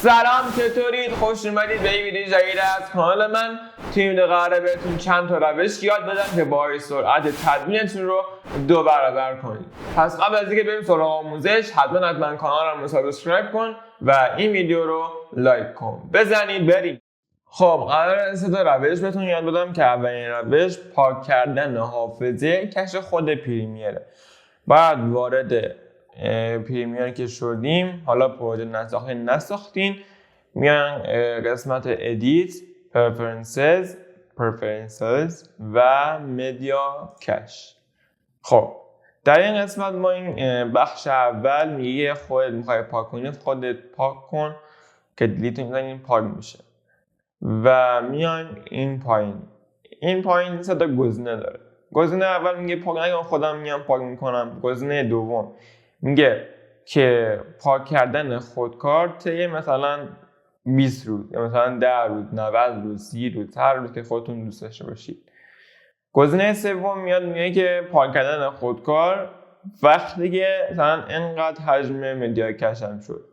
سلام، چطورید؟ خوش اومدید به این ویدیو جدید از کانال من. توی این قراره بهتون چند تا روش یاد بدم که باعث سرعت تدوینتون رو 2 برابر کنید. پس قبل از اینکه بریم سراغ آموزش حتما کانالم رو سابسکرایب کن و این ویدیو رو لایک کن. بزنید بریم. خب قراره 3 تا روش بهتون یاد بدم که اولین روش پاک کردن حافظه کش خود پریمیره. بعد وارد پریمیر که شدیم، حالا پروژه نساختین، میان قسمت ادیت، پرفرنسز و مدیا کش. خب در این قسمت ما این بخش اول میگه خودت میخوای پاک کنی، خودت پاک کن که دیلیت میزنین پاک میشه. و میان این پایین 3 تا گزینه داره. گزینه اول میگه پاک نکن، خودم میام پاک میکنم. گزینه دوم میگه که پاک کردن خودکار طی مثلا 20 روز یا مثلا 10 روز، 90 روز، 30 روز، هر روز که خودتون دوست داشته باشید. گزینه سوم میاد میگه که پاک کردن خودکار وقتی که مثلا انقدر حجم مدیا کشم شد،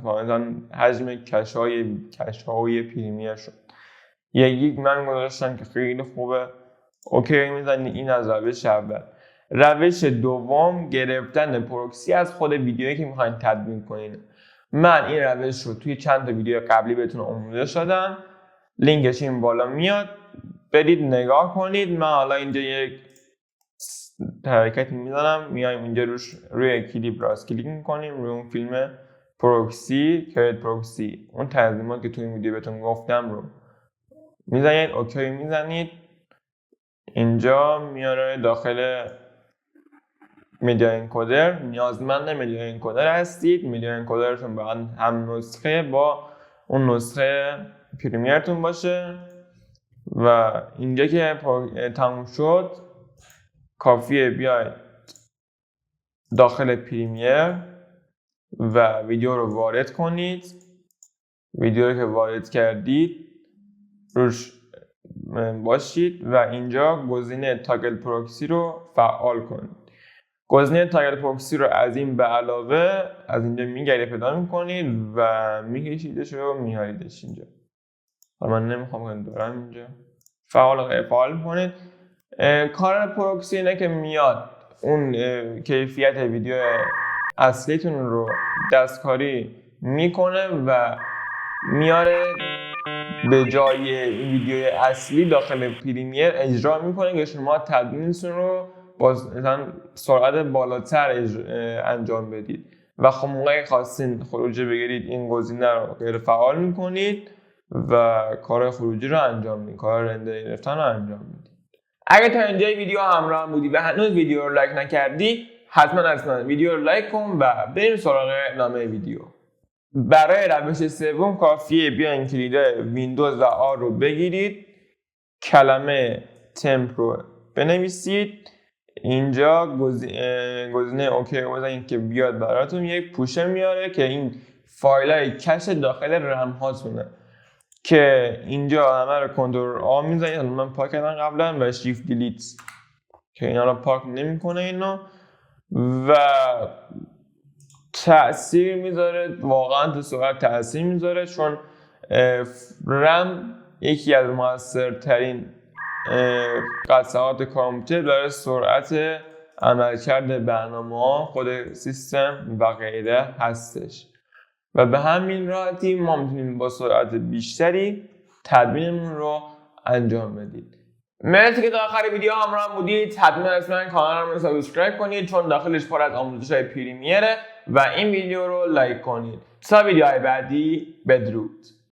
مثلا حجم کش‌های پریمیر شد. یک من گذاشتم که خیلی خوبه، اوکی میزنید. این از روش اول. روش دوم گرفتن پروکسی از خود ویدیویی که میخواین تدوین کنین. من این روش رو توی چند تا ویدیو قبلی بهتون آموزش دادم، لینکش این بالا میاد، برید نگاه کنید. من حالا اینجا یک حرکتی میزنم، میایم اینجا روی کلیپ راست کلیک میکنیم، روی اون فیلم پروکسی، کرید پروکسی، اون تنظیمات که توی این ویدیو بهتون گفتم رو میزنید، اوکی میزنید. اینجا میاره داخل مدیا انکودر. نیازمند مدیا انکودر هستید. مدیا انکودرتون باید هم نسخه با اون نسخه پریمیرتون باشه. و اینجا که تموم شد کافیه بیاید داخل پریمیر و ویدیو رو وارد کنید. ویدیو رو که وارد کردید روش باشید و اینجا گزینه تاگل پروکسی رو فعال کنید. گزینه تاگل پروکسی رو از این به علاوه از اینجا میگیرید، پیدا میکنید و میکشیدش و میاریدش اینجا. من نمیخوام که دارم اینجا فعال کنید. کار پروکسی اینه که میاد اون کیفیت ویدیو اصلیتون رو دستکاری میکنه و میاره به جای ویدیو اصلی داخل پریمیر اجرا میکنه که شما تدوینتون رو با مثلا سرعت بالاتر انجام بدید. و خب موقعی خواستین خروجی بگیرید این گزینه رو غیر فعال میکنید و کار خروجی رو انجام میدید، کار رندر گرفتن رو انجام میدید. اگه تا اینجای ویدیو همراه بودی و هنوز ویدیو رو لایک نکردی، حتما ویدیو رو لایک کن و بریم سراغ ادامه ویدیو. برای روش سوم کافیه بیاین کلید ویندوز و آر رو بگیرید، کلمه تمپ رو بنویسید. اینجا گزینه اوکی رو بزنید که بیاد براتون یک پوشه میاره که این فایلای کش داخل رم هاتونه که اینجا همه رو کنترل آ میزنید. من پاک کردم قبلا و شیفت دیلیت که اینا رو پاک نمیکنه اینو و تأثیر میذاره، واقعا تو سرعت تأثیر میذاره، چون رم یکی از موثرترین قطعات کامپیوتر برای سرعت عملکرد برنامه‌ها، خود سیستم و غیره هستش و به همین راحتی ما میتونیم با سرعت بیشتری تدوینمون رو انجام بدید. مرسی که تا آخر ویدیو همراه بودید. حتما کانالم رو سابسکرایب کنید چون داخلش پر از آموزش‌های پریمیره و این ویدیو رو لایک کنید. تا ویدیوهای بعدی، بدرود.